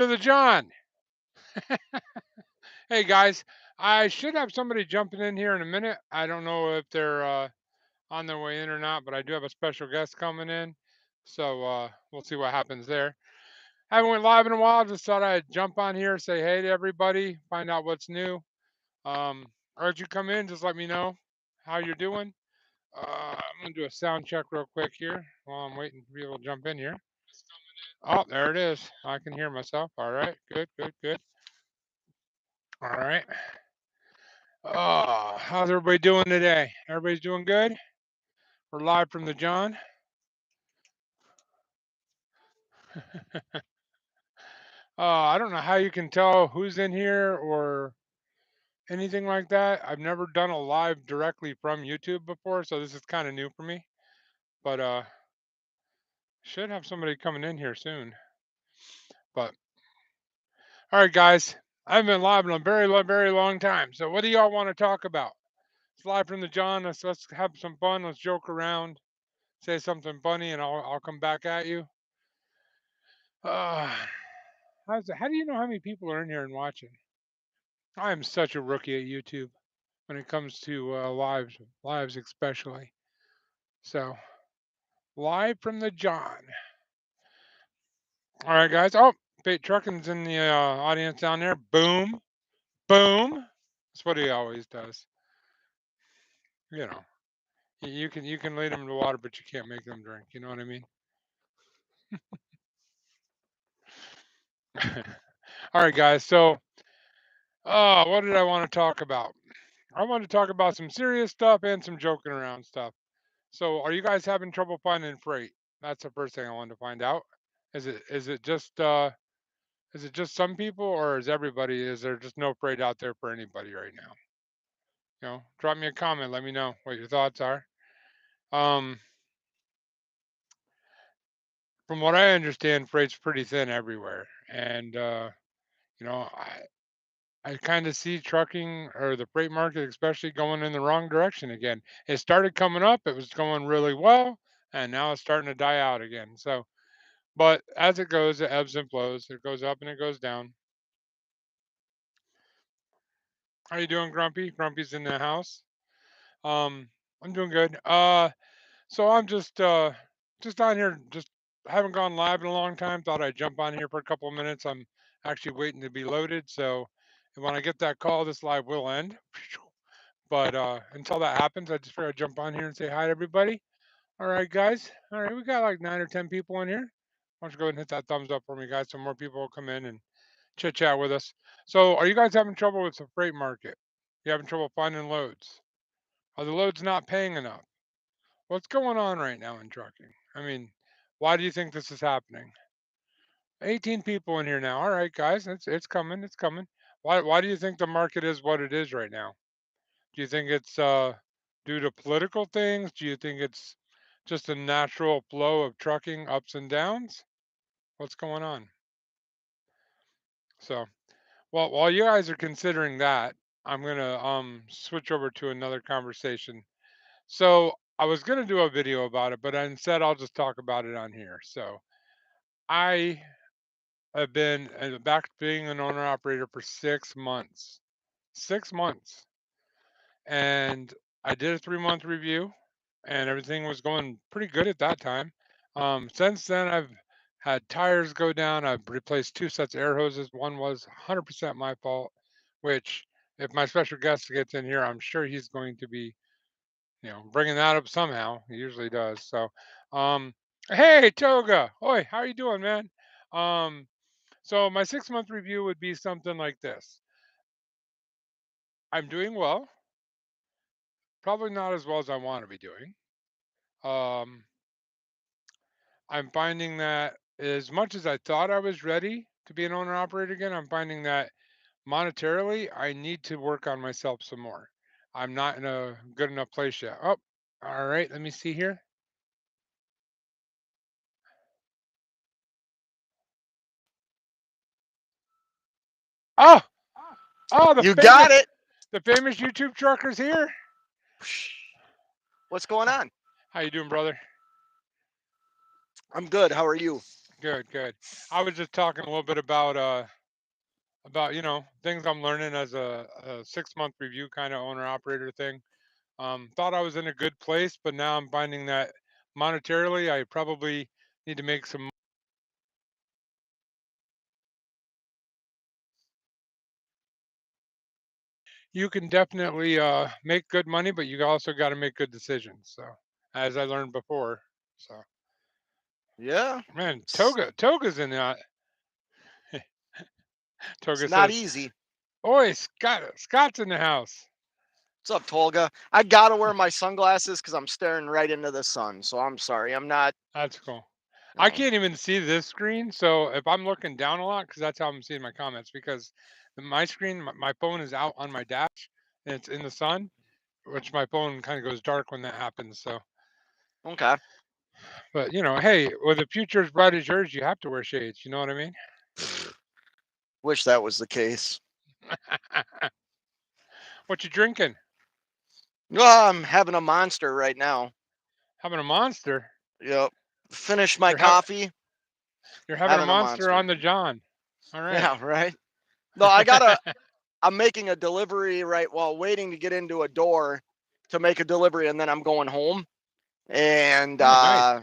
To the John. Hey guys, I should have somebody jumping in here in a minute. I don't know if they're on their way in or not, but I do have a special guest coming in, so we'll see what happens there. Haven't went live in a while. Just thought I'd jump on here, say hey to everybody, find out what's new. Or as you come in, just let me know how you're doing. I'm gonna do a sound check real quick here while I'm waiting for people to jump in here. Oh, there it is. I can hear myself. All right, good, good, good. All right. Oh, how's everybody doing today? Everybody's doing good? We're live from the John. I don't know how you can tell who's in here or anything like that. I've never done a live directly from YouTube before, so this is kind of new for me. But should have somebody coming in here soon. But all right, guys, I've been live in a very long time. So what do y'all want to talk about? It's live from the John. Let's have some fun. Let's joke around. Say something funny, and I'll come back at you. Uh, how do you know how many people are in here and watching? I am such a rookie at YouTube when it comes to lives especially. So live from the John. All right, guys. Oh, Bait Trucking's in the audience down there. Boom, boom. That's what he always does. You know, you can lead them to water, but you can't make them drink. You know what I mean? All right, guys. So, what did I want to talk about? I want to talk about some serious stuff and some joking around stuff. So, are you guys having trouble finding freight? That's the first thing I wanted to find out. Is it just some people, or is everybody? Is there just no freight out there for anybody right now? Drop me a comment. Let me know what your thoughts are. Um, from what I understand, freight's pretty thin everywhere, and you know, I kind of see trucking or the freight market, especially, going in the wrong direction again. It started coming up; it was going really well, and now it's starting to die out again. So, but as it goes, it ebbs and flows. It goes up and it goes down. How you doing, Grumpy? Grumpy's in the house. Um, I'm doing good. So I'm just on here, just haven't gone live in a long time. Thought I'd jump on here for a couple of minutes. I'm actually waiting to be loaded. So when I get that call, this live will end. But until that happens, I just figured I'd jump on here and say hi to everybody. All right, guys. All right, we got like 9 or 10 people in here. Why don't you go ahead and hit that thumbs up for me, guys, so more people will come in and chit chat with us. So, are you guys having trouble with the freight market? You having trouble finding loads? Are the loads not paying enough? What's going on right now in trucking? I mean, why do you think this is happening? 18 people in here now. All right, guys, it's coming. It's coming. Why do you think the market is what it is right now? Do you think it's due to political things? Do you think it's just a natural flow of trucking ups and downs? What's going on? So, well, while you guys are considering that, I'm gonna switch over to another conversation. So, I was gonna do a video about it, but instead I'll just talk about it on here. So, I have been back being an owner operator for 6 months. 6 months. And I did a 3 month review, and everything was going pretty good at that time. Since then, I've had tires go down. I've replaced 2 sets of air hoses. One was 100% my fault, which, if my special guest gets in here, I'm sure he's going to be, bringing that up somehow. He usually does. So, um, hey, Toga. Oi, how are you doing, man? Um, so my 6 month review would be something like this. I'm doing well, probably not as well as I want to be doing. Um, I'm finding that as much as I thought I was ready to be an owner operator again, I'm finding that monetarily I need to work on myself some more. I'm not in a good enough place yet. Oh, all right. Let me see here. Oh, oh, You got it. the famous YouTube trucker's here. What's going on? How you doing, brother? I'm good. How are you? Good, good. I was just talking a little bit about things I'm learning as a 6 month review kind of owner operator thing. Thought I was in a good place, but now I'm finding that monetarily I probably need to make some. You can definitely make good money, but you also got to make good decisions. So, as I learned before, so Yeah, man, it's, Toga's in that. it's Toga not says, easy. "Oi, Scott's in the house." What's up, Tolga? I gotta wear my sunglasses because I'm staring right into the sun. So I'm sorry. I'm not. That's cool. You I know. can't even see this screen, so if I'm looking down a lot, because that's how I'm seeing my comments, because my screen, my phone is out on my dash, and it's in the sun, which my phone kind of goes dark when that happens. So, Okay. but hey, with a future as bright as yours, you have to wear shades. You know what I mean? Wish that was the case. What you drinking? Well, I'm having a monster right now. Having a monster? Yep. Finished my You're ha- coffee. you're having a Having a monster monster. on the John. All right. Yeah. Right. No, I gotta. I'm making a delivery right while waiting to get into a door to make a delivery, and then I'm going home. And Oh, nice.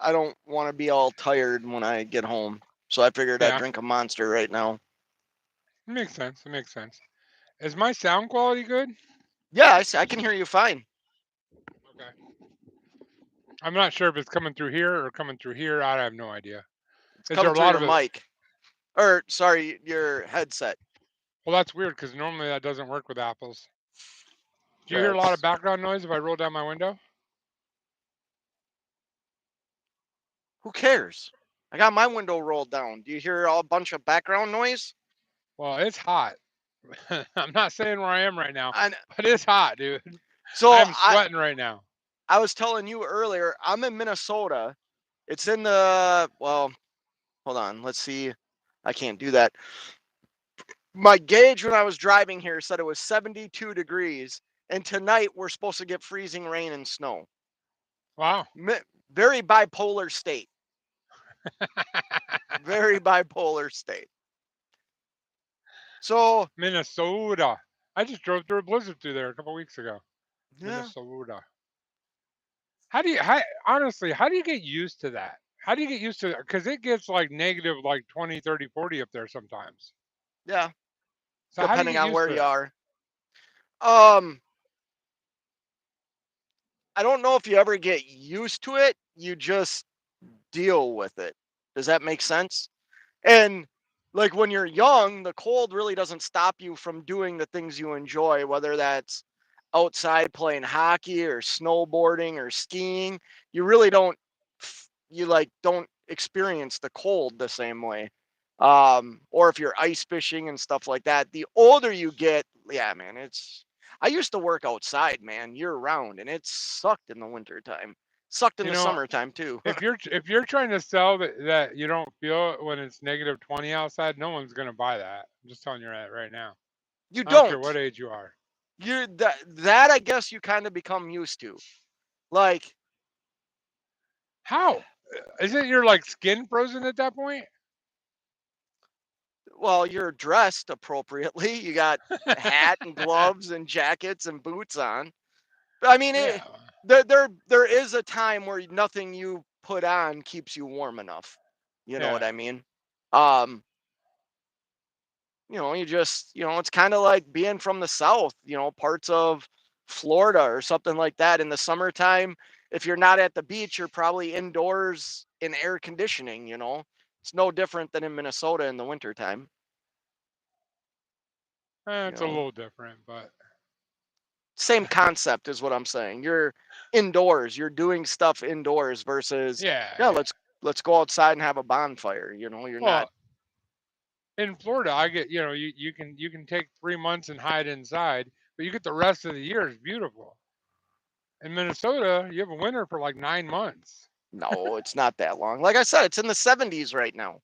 I don't want to be all tired when I get home, so I figured I'd Yeah, drink a monster right now. it makes sense. It makes sense. Is my sound quality good? Yeah, I can hear you fine. Okay. I'm not sure if it's coming through here or coming through here. I have no idea. It's Is there coming a through lot your of it? mic, or sorry, your headset. Well, that's weird because normally that doesn't work with apples. Do you hear a lot of That's background noise if I roll down my window? who cares? I got my window rolled down. Do you hear a bunch of background noise? Well, it's hot. I'm not saying where I am right now, And but it's hot, dude. I so am sweating right now. I was telling you earlier, I'm in Minnesota. It's in the well, hold on, let's see. I can't do that. My gauge when I was driving here said it was 72 degrees, and tonight we're supposed to get freezing rain and snow. Wow. Very bipolar state. Very bipolar state. So, Minnesota. I just drove through a blizzard through there a couple weeks ago. yeah, Minnesota. Honestly, how do you get used to that? How do you get used to that? Because it gets like negative like 20, 30, 40 up there sometimes. yeah, So how do you depending get on used where to you that? are. Um, I don't know if you ever get used to it. You just deal with it. Does that make sense? And like when you're young, the cold really doesn't stop you from doing the things you enjoy, whether that's outside playing hockey or snowboarding or skiing. You really don't you like don't experience the cold the same way. Or if you're ice fishing and stuff like that. The older you get, yeah, man, it's I used to work outside, man, year round, and it sucked in the winter time. Sucked in You the know, summertime too. if you're trying to sell that you don't feel it when it's negative 20 outside, no one's gonna buy that. I'm just telling you that right now. You I don't care what don't. age you are. You're that I guess you kind of become used to. Like, How? Isn't your like skin frozen at that point? well, you're dressed appropriately. You got a hat and gloves and jackets and boots on. But I mean, Yeah, there is a time where nothing you put on keeps you warm enough. You know what yeah. I mean? Um, you just, it's kind of like being from the South, parts of Florida or something like that in the summertime. If you're not at the beach, you're probably indoors in air conditioning. It's no different than in Minnesota in the wintertime, you It's a know. little different, but Same concept is what I'm saying. You're indoors, you're doing stuff indoors versus, yeah, yeah, yeah. let's go outside and have a bonfire, you're not. Well, in Florida, I get you can take 3 months and hide inside, but you get the rest of the year is beautiful. In Minnesota, you have a winter for like 9 months No, it's not that long. Like I said, it's in the 70s right now.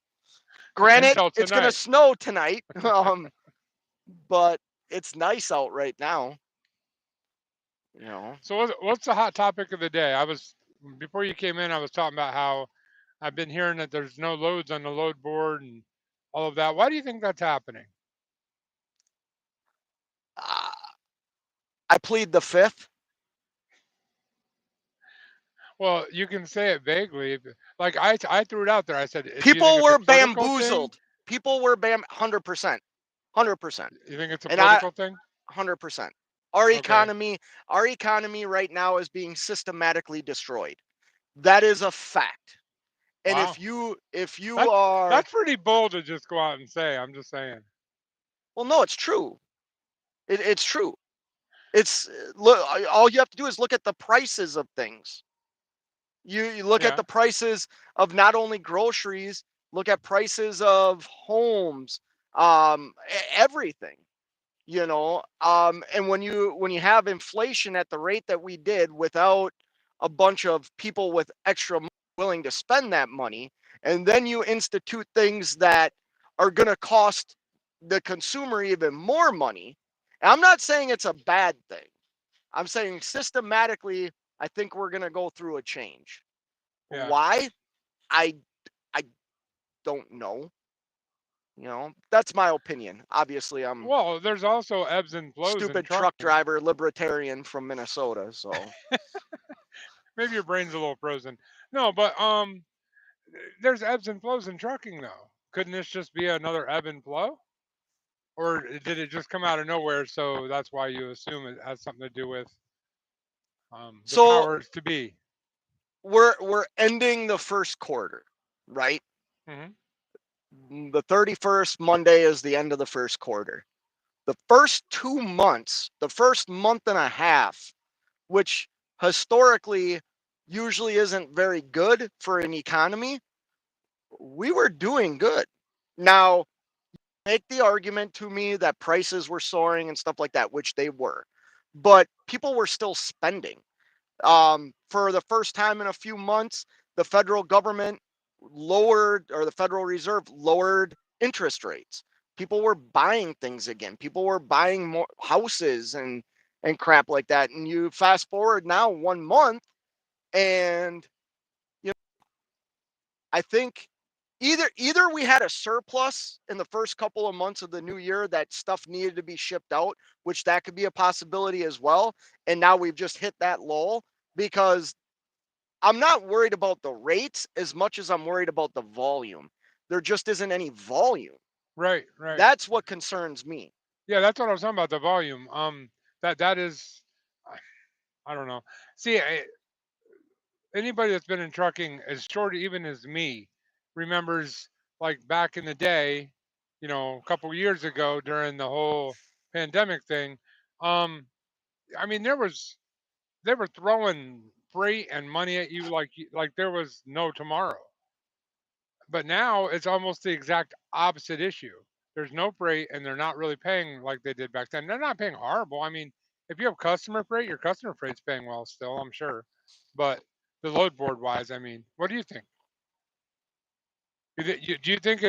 Granted, until it's gonna tonight. snow tonight, but it's nice out right now. You know. So what's the hot topic of the day? I was before you came in. I was talking about how I've been hearing that there's no loads on the load board and all of that. Why do you think that's happening? Uh, I plead the fifth. Well, you can say it vaguely. Like I threw it out there. I said, "Do you think People it's a were political thing? bamboozled. People were 100%. 100%. You think it's a And I political thing?" 100%. Our Okay. economy, our economy right now is being systematically destroyed. That is a fact. And Wow. if you That's are, that's pretty bold to just go out and say. I'm just saying. well, no, it's true. It's true. It's look. All you have to do is look at the prices of things. You look at Yeah. the prices of not only groceries, look at prices of homes, everything. And when you have inflation at the rate that we did without a bunch of people with extra money willing to spend that money, and then you institute things that are going to cost the consumer even more money. And I'm not saying it's a bad thing. I'm saying systematically, I think we're going to go through a change. Yeah. Why? I i don't know. That's my opinion. Obviously, I'm Well, there's also ebbs and flows in stupid truck trucking. driver libertarian from Minnesota. So Maybe your brain's a little frozen. No, but there's ebbs and flows in trucking though. Couldn't this just be another ebb and flow? Or did it just come out of nowhere? So that's why you assume it has something to do with the so powers to be. we're ending the first quarter, right? Hmm. The 31st Monday is the end of the first quarter. The first 2 months, the first month and a half, which historically usually isn't very good for an economy, we were doing good. Now, make the argument to me that prices were soaring and stuff like that, which they were, but people were still spending. For the first time in a few months, the federal government lowered, or the Federal Reserve lowered interest rates. People were buying things again. People were buying more houses and crap like that. And you fast forward now 1 month, and you know, I think either we had a surplus in the first couple of months of the new year that stuff needed to be shipped out, which that could be a possibility as well. And now we've just hit that lull, because I'm not worried about the rates as much as I'm worried about the volume. There just isn't any volume. Right, right. That's what concerns me. Yeah, that's what I was talking about. The volume. That is. I don't know. See, anybody that's been in trucking as short even as me remembers like back in the day, a couple years ago during the whole pandemic thing. Um, I mean, they were throwing freight and money at you like there was no tomorrow. But now it's almost the exact opposite issue. There's no freight, and they're not really paying like they did back then. They're not paying horrible. I mean, if you have customer freight, your customer freight's paying well still, I'm sure. But the load board wise, I mean, what do you think? Do you think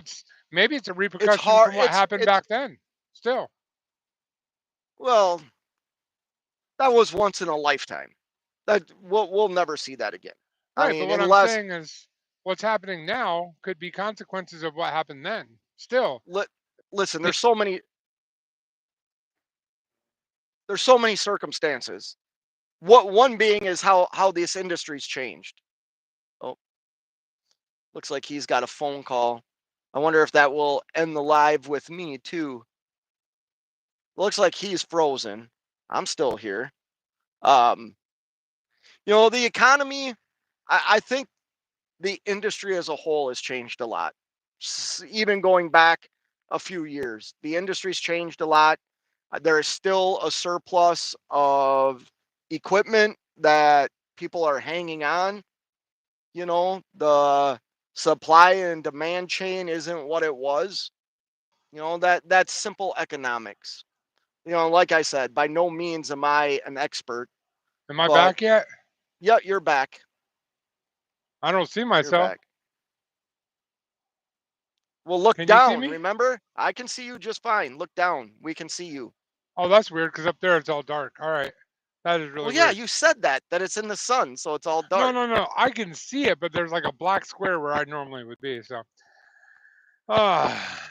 maybe it's a It's repercussion hard. from what happened back then? Still, Well, that was once in a lifetime. That we'll never see that again. I right. But mean, what I'm unless saying is, what's happening now could be consequences of what happened then. Still, li- listen, the, there's so many circumstances. What one being is how this industry's changed. Oh, looks like he's got a phone call. I wonder if that will end the live with me too. Looks like he's frozen. I'm still here. Um, the economy, I think the industry as a whole has changed a lot. Even going back a few years, the industry's changed a lot. There is still a surplus of equipment that people are hanging on. The supply and demand chain isn't what it was. That's simple economics. Like I said, by no means am I an expert, am I but back yet? yeah, you're back. I don't see You're myself. back. Well, look Can you see down. me? Remember, I can see you just fine. Look down. We can see you. Oh, that's weird because up there it's all dark. All right. That is really Well, yeah, weird. you said that it's in the sun, so it's all No, dark. no, no. I can see it, but there's like a black square where I normally would be. So, ah,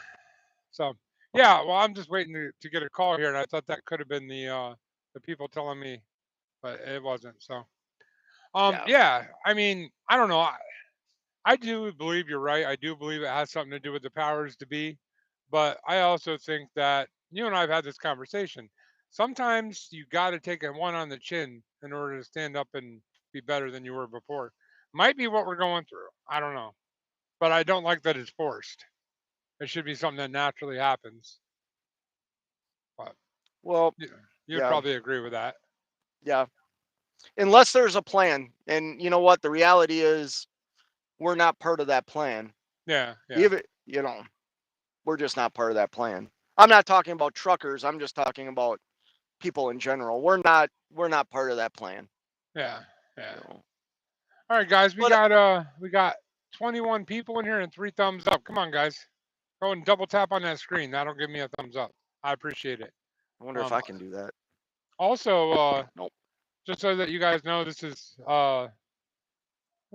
so yeah. Well, I'm just waiting to get a call here, and I thought that could have been the people telling me, but it wasn't. So, Yeah. yeah. I mean, I don't know. I do believe you're right. I do believe it has something to do with the powers to be, but I also think that you and I have had this conversation. Sometimes you got to take a one on the chin in order to stand up and be better than you were before. Might be what we're going through. I don't know, but I don't like that it's forced. It should be something that naturally happens. But Well, you, you'd yeah, probably agree with that. yeah. Unless there's a plan, and you know what? The reality is, we're not part of that plan. Yeah, yeah, Even we're just not part of that plan. I'm not talking about truckers. I'm just talking about people in general. We're not part of that plan. yeah, yeah. You know. All right, guys, But we got 21 people in here and 3 thumbs up. Come on, guys. Go and double tap on that screen. That'll give me a thumbs up. I appreciate it. I wonder if Um, I can do that. also, Nope. just so that you guys know, this is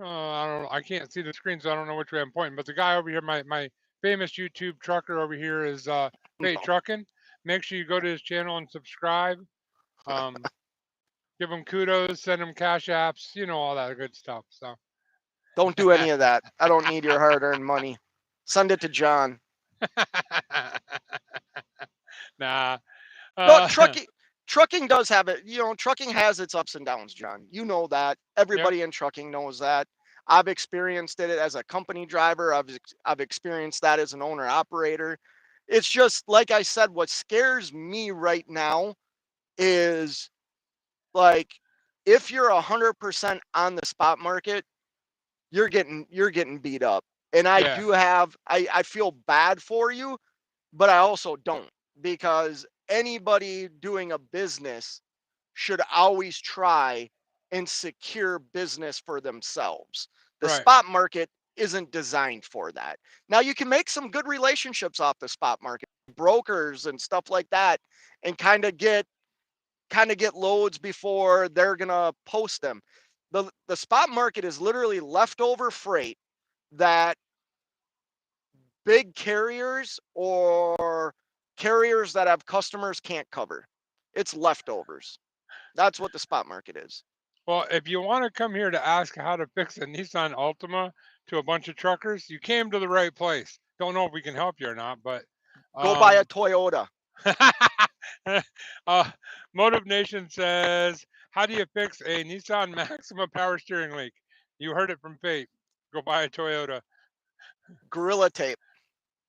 I don't I can't see the screen, so I don't know which way I'm pointing. But the guy over here, my famous YouTube trucker over here is Fate No. Trucking. Make sure you go to his channel and subscribe. Um, give him kudos, send him cash apps, all that good stuff. So. Don't do any of that. I don't need your hard-earned money. Send it to John. Nah. No, Uh, trucking does have it. Trucking has its ups and downs, John. You know that. yep. Everybody in trucking knows that. I've experienced it as a company driver. I've experienced that as an owner operator. It's just like I said, what scares me right now is like if you're 100% on the spot market, you're getting beat up. And I Yeah. do have I feel bad for you, but I also don't, because anybody doing a business should always try and secure business for themselves. The Right. spot market isn't designed for that. Now you can make some good relationships off the spot market, brokers and stuff like that, and kind of get loads before they're going to post them. The spot market is literally leftover freight that big carriers or carriers that have customers can't cover. It's leftovers. That's what the spot market is. Well, if you want to come here to ask how to fix a Nissan Altima to a bunch of truckers, you came to the right place. Don't know if we can help you or not, but Go buy a um Toyota. uh Motive Nation says, how do you fix a Nissan Maxima power steering leak? You heard it from Fate. Go buy a Toyota. Gorilla Tape.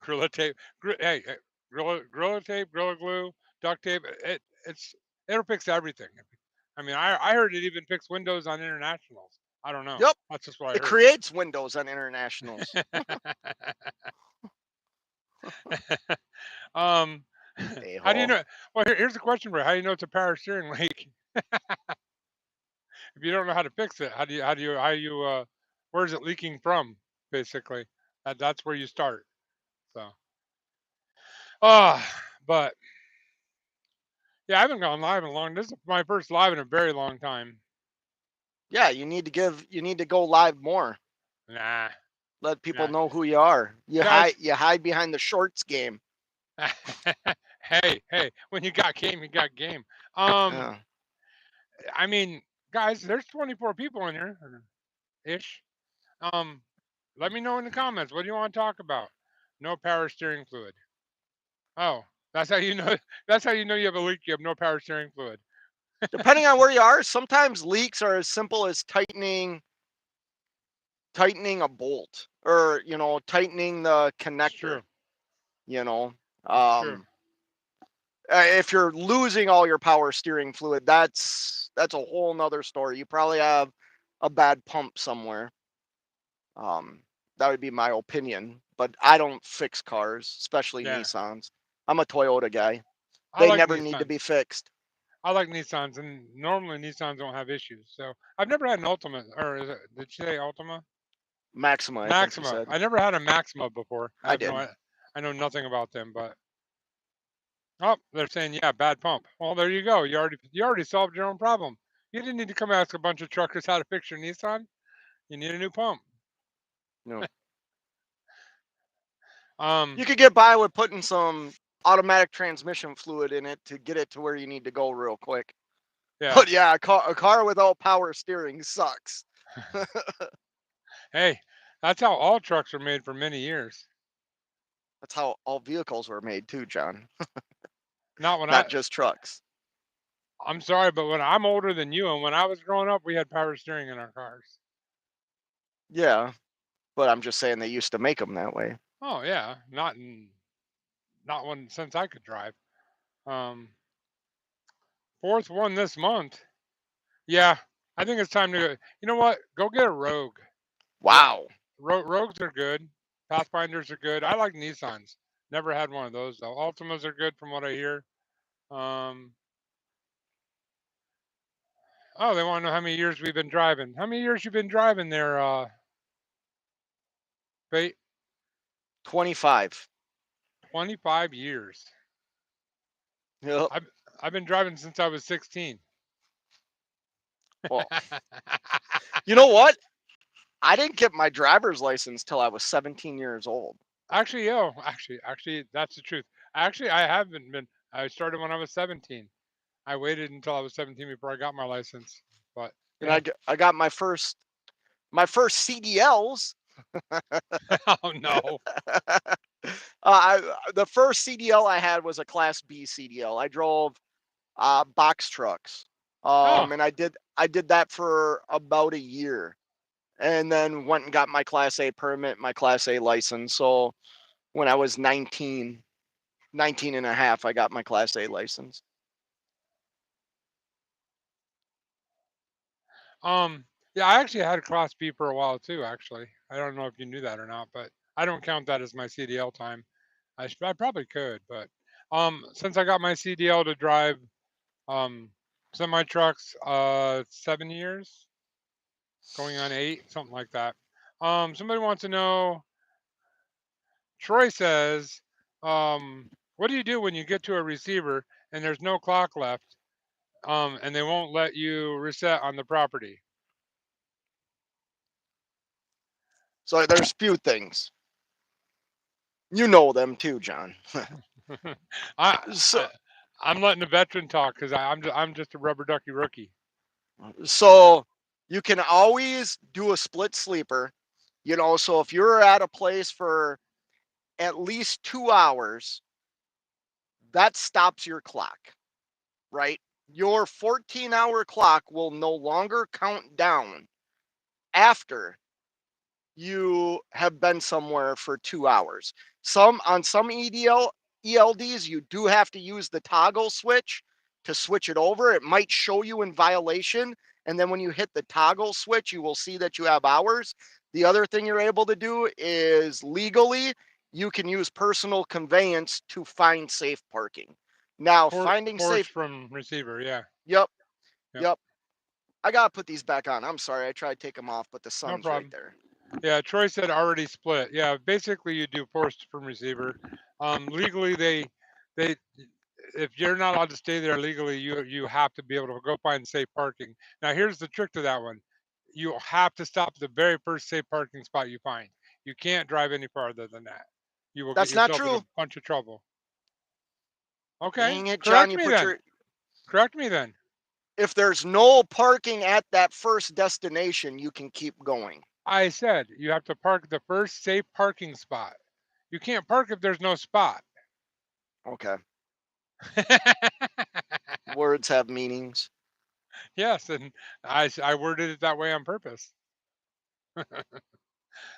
Gorilla tape. Hey, gorilla tape, gorilla glue, duct tape. It'll fix everything. I mean, I heard it even fixed windows on internationals. I don't know. Yep. That's just what I It heard. creates windows on internationals. um, A how do you hole. know? Well, here's the question, Ray. How do you know it's a power steering leak? If you don't know how to fix it, where is it leaking from? Basically, that's where you start. So, but yeah, I haven't gone live in a long. This is my first live in a very long time. Yeah, you need to go live more. Nah, Let people nah. know who you are. You Guys, hide you hide behind the shorts game. hey, when you got game, you got game. Um, Uh, I mean, guys, there's 24 people in here, ish. Um, let me know in the comments. What do you want to talk about? No power steering fluid. Oh, that's how you know. That's how you know you have a leak. You have no power steering fluid. Depending on where you are, sometimes leaks are as simple as tightening a bolt, or tightening the It's connector. true. You know, It's true. um, if you're losing all your power steering fluid, that's a whole nother story. You probably have a bad pump somewhere. Um, that would be my opinion, but I don't fix cars, especially Yeah, Nissans. I'm a Toyota guy. I They like never need to Nissan. be fixed. I like Nissans, and normally Nissans don't have issues. So I've never had an Ultima, or did you say Ultima? Maxima, I think you Maxima. said. I never had a Maxima before. I did. I know nothing about them, but oh, they're saying yeah, bad pump. Well, there you go. You already solved your own problem. You didn't need to come ask a bunch of truckers how to fix your Nissan. You need a new pump. No. Um, You could get by with putting some automatic transmission fluid in it to get it to where you need to go real quick. yeah. But yeah, a car without power steering sucks. Hey, that's how all trucks were made for many years. That's how all vehicles were made too, John. Not when Not just trucks. I'm sorry, but when I'm older than you, and when I was growing up, we had power steering in our cars. Yeah, but I'm just saying they used to make them that way. Oh yeah, not one since I could drive. Um, fourth one this month. Yeah, I think it's time to go. You know what? Go get a Rogue. Wow. Rogues are good. Pathfinders are good. I like Nissans. Never had one of those though. Altimas are good from what I hear. Um, oh, they want to know how many years we've been driving. How many years you been driving there, Fate? 25. 25 years. Yep. I've I've been driving since I was 16. Well, you know what? I didn't get my driver's license till I was 17 years old. Actually, that's the truth. Actually, I haven't been. I started when I was 17. I waited until I was 17 before I got my license. But And I got my first CDLs. oh no. The first CDL I had was a Class B CDL. I drove box trucks. Oh, And I did that for about a year, and then went and got my Class A permit, my Class A license. So when I was 19 and a half, I got my Class A license. yeah, I actually had a Class B for a while too. Actually, I don't know if you knew that or not, but I don't count that as my CDL time. I probably could, but since I got my CDL to drive um semi trucks, 7 years, going on 8, something like that. Somebody wants to know. Troy says, what do you do when you get to a receiver and there's no clock left, and they won't let you reset on the property? So there's few things. You know them too, John. I, So I I'm letting the veteran talk because I'm just a rubber ducky rookie. so you can always do a split sleeper. So if you're at a place for at least 2 hours, that stops your clock, right? Your 14-hour clock will no longer count down after you have been somewhere for 2 hours. On some ELDs, you do have to use the toggle switch to switch it over. It might show you in violation, and then when you hit the toggle switch, you will see that you have hours. The other thing you're able to do is legally, you can use personal conveyance to find safe parking. Now, finding Forced safe, from receiver, yeah. yep, Yep. yep. I gotta put these back on. I'm sorry, I tried to take them off, but the No sun's right problem. there. Yeah, Troy said already split. Yeah, basically you do forced from receiver. Legally, they if you're not allowed to stay there legally, you have to be able to go find safe parking. Now, here's the trick to that one: you have to stop at the very first safe parking spot you find. You can't drive any farther than that. You will get That's not yourself in a true. bunch of trouble. Okay, Dang it, John, correct you me put then. your Correct me then. if there's no parking at that first destination, you can keep going. I said you have to park at the first safe parking spot. You can't park if there's no spot. Okay. Words have meanings. Yes, and I worded it that way on purpose.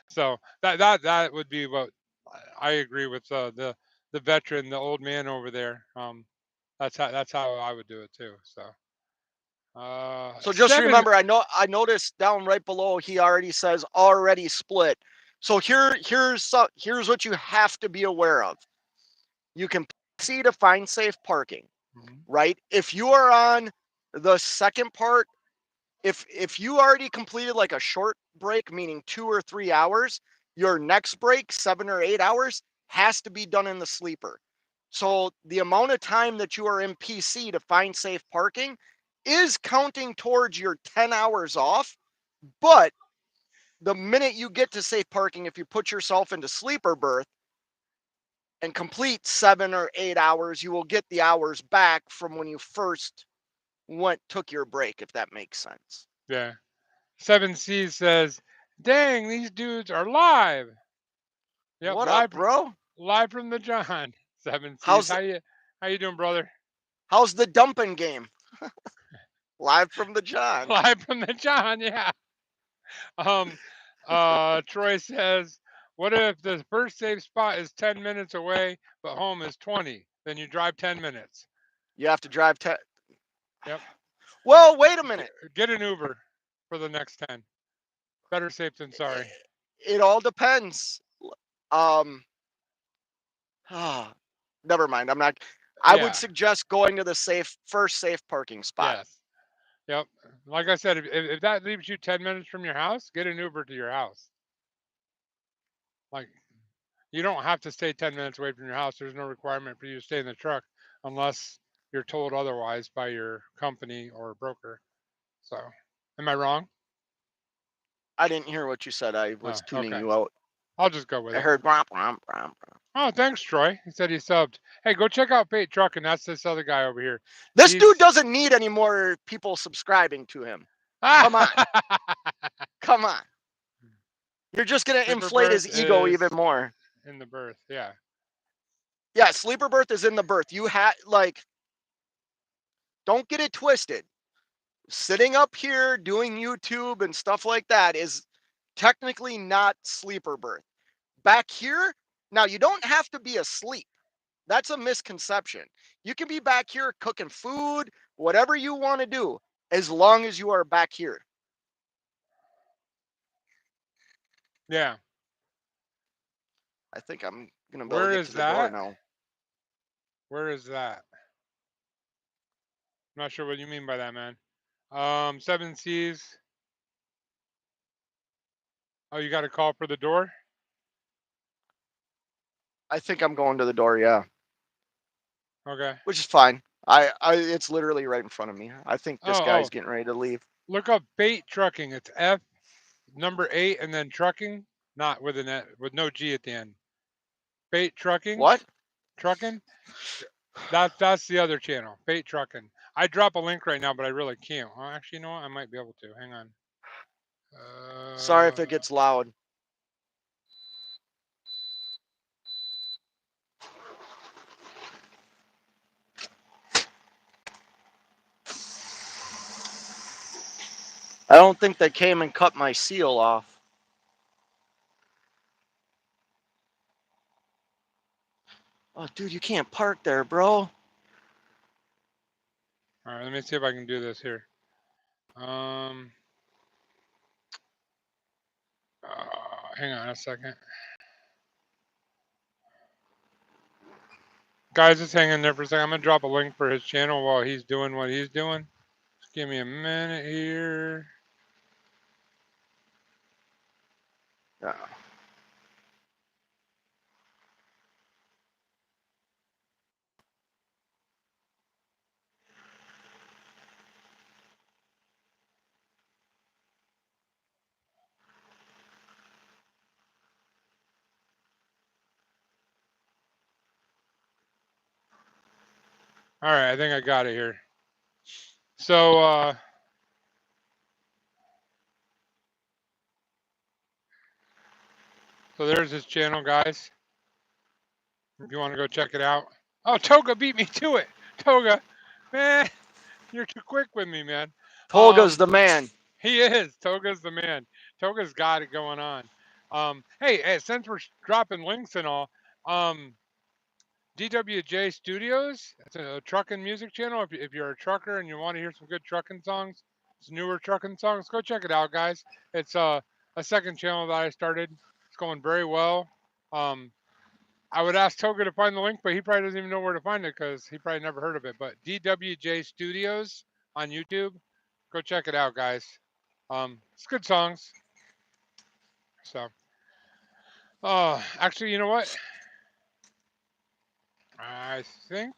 So that would be what I agree with the veteran, the old man over there. That's how I would do it too. So So just seven. remember, I noticed down right below he already says already split. So here's what you have to be aware of. You can see to find safe parking, Mhm. right? If you are on the second part, if you already completed like a short break, meaning 2 or 3 hours, your next break, 7 or 8 hours, has to be done in the sleeper. So the amount of time that you are in PC to find safe parking is counting towards your 10 hours off, but the minute you get to safe parking, if you put yourself into sleeper berth and complete 7 or 8 hours, you will get the hours back from when you first took your break, if that makes sense. Yeah. 7C says, "Dang, these dudes are live." Yep, What up, bro? live from the John. 7C's. How's How you doing, brother? how's the dumping game? Live from the John. Live from the John, yeah. Troy says, "What if the first safe spot is 10 minutes away, but home is 20? Then you drive 10 minutes." You have to drive Yep. Well, wait a minute. Get an Uber for the next 10. Better safe than sorry. It all depends. Um never mind. I'm not I would Yeah. suggest going to the first safe parking spot. Yes. Yep. Like I said, if that leaves you 10 minutes from your house, get an Uber to your house. Like, you don't have to stay 10 minutes away from your house. There's no requirement for you to stay in the truck unless you're told otherwise by your company or broker. So, am I wrong? I didn't hear what you said. I was Oh, tuning okay. you out. I'll just go with I it. heard bromp, bromp, bromp, bromp. Oh, thanks, Troy. He said he subbed. Hey, go check out Pate Trucking. That's this other guy over here. This dude doesn't need any more people subscribing to him. Come on. Come on. You're just going to inflate his ego even more. In the berth, yeah. Yeah, sleeper berth is in the berth. You don't get it twisted. Sitting up here doing YouTube and stuff like that is technically not sleeper berth. Back here, now you don't have to be asleep. That's a misconception. You can be back here cooking food, whatever you want to do, as long as you are back here. Yeah. I think I'm going to be able to get to the door now. Where is that? I'm not sure what you mean by that, man. 7Cs. Oh, you got a call for the door? I think I'm going to the door, yeah. Okay. Which is fine. It's literally right in front of me. I think this guy's getting ready to leave. Look up Bait Trucking. It's F number 8 and then trucking, not with with no G at the end. Bait Trucking. What? Trucking. That's the other channel. Bait Trucking. I drop a link right now, but I really can't. Well, actually, you know what? I might be able to. Hang on. Sorry if it gets loud. I don't think they came and cut my seal off. Oh, dude, you can't park there, bro. All right, let me see if I can do this here. Hang on a second. Guys, just hang in there for a second. I'm going to drop a link for his channel while he's doing what he's doing. Just give me a minute here. Yeah. All right, I think I got it here. So there's his channel, guys. If you want to go check it out. Oh, Toga beat me to it. Toga, man, you're too quick with me, man. Tolga's the man. He is. Toga's the man. Toga's got it going on. Hey, since we're dropping links and all, DWJ Studios, it's a trucking music channel. If you're a trucker and you want to hear some good trucking songs, some newer trucking songs, go check it out, guys. It's a second channel that I started. It's going very well. I would ask Toga to find the link, but he probably doesn't even know where to find it because he probably never heard of it. But DWJ Studios on YouTube, go check it out, guys. It's good songs. So, actually, you know what? I think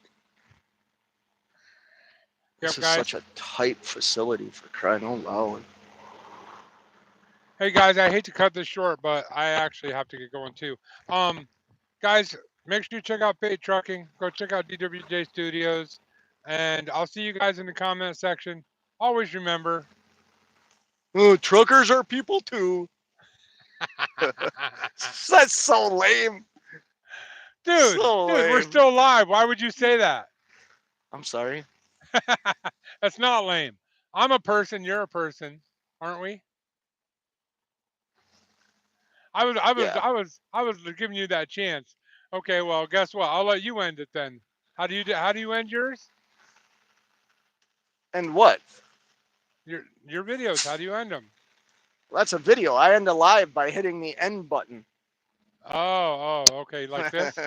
This Yep, is guys. such a tight facility, for crying out loud. Hey guys, I hate to cut this short, but I actually have to get going too. Guys, make sure you check out Bait Trucking. Go check out DWJ Studios, and I'll see you guys in the comment section. Always remember, Oh, truckers are people too. That's so lame. So dude, we're lame. still live. Why would you say that? I'm sorry. That's not lame. I'm a person. You're a person, aren't we? Yeah. I was giving you that chance. Okay, well, guess what? I'll let you end it then. How do you end yours? And what? Your videos. How do you end them? Well, that's a video. I end a live by hitting the end button. Oh, okay, like this.